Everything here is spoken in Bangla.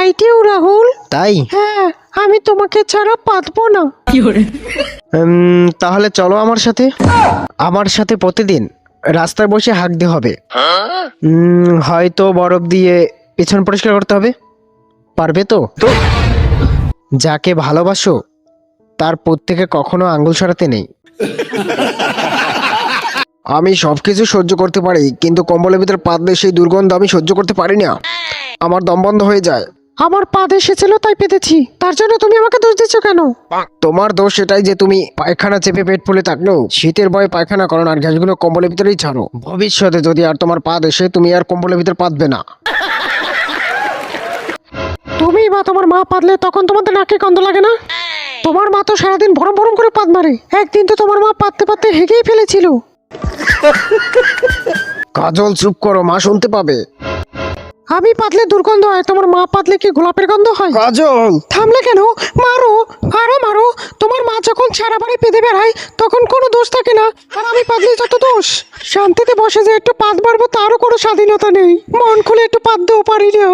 Light you Rahul. তাই? হ্যাঁ, আমি তোমাকে ছাড়া পাতবো না। তাহলে চলো আমার সাথে প্রতিদিন রাস্তায় বসে হাঁকতে হবে। হয়তো বরফ দিয়ে পেছন পরিষ্কার করতে হবে। পারবে তো? যাকে ভালোবাসো তার পথ থেকে কখনো আঙ্গুল সরাতে নেই। আমি সবকিছু সহ্য করতে পারি, কিন্তু কম্বলের ভিতর পা দিয়ে সেই দুর্গন্ধ আমি সহ্য করতে পারি না। আমার দম বন্ধ হয়ে যায়। আমার পা এসেছিল তাই পেতেছি, তার জন্য তুমি আমাকে দোষ দিচ্ছ কেন? তোমার দোষ এটাই যে তুমি পায়খানা চেপে পেট ফুলে থাকলেও শীতের ভয়ে পায়খানা করো না, আর গ্যাসগুলো কম্বলের ভিতরেই ছাড়ো। ভবিষ্যতে যদি আর তোমার পা দেশে, তুমি আর কম্বলের ভিতর পাতবে না। তুমি বা তোমার মা পাতলে তখন তোমাদের নাকে গন্ধ লাগে না? তোমার মা তো সারাদিন ভরম ভরম করে পাত মারে। একদিন তো তোমার মা পাততে পাততে হেগেই ফেলেছিল। কাজল চুপ করো, মা শুনতে পাবে। আমি পাতলে দুর্গন্ধ হয়, তোমার মা পাতলে কি গোলাপের গন্ধ হয়? কাজল থামলে কেন? মারো, আরো মারো। তোমার মা যখন সারা বাড়ি পেতে বেড়ায় তখন কোনো দোষ থাকে না, আর আমি পাতলে যত দোষ। শান্তিতে বসে যে একটু পাত মারবো তারও কোনো স্বাধীনতা নেই। মন খুলে একটু পাততেও পারি না।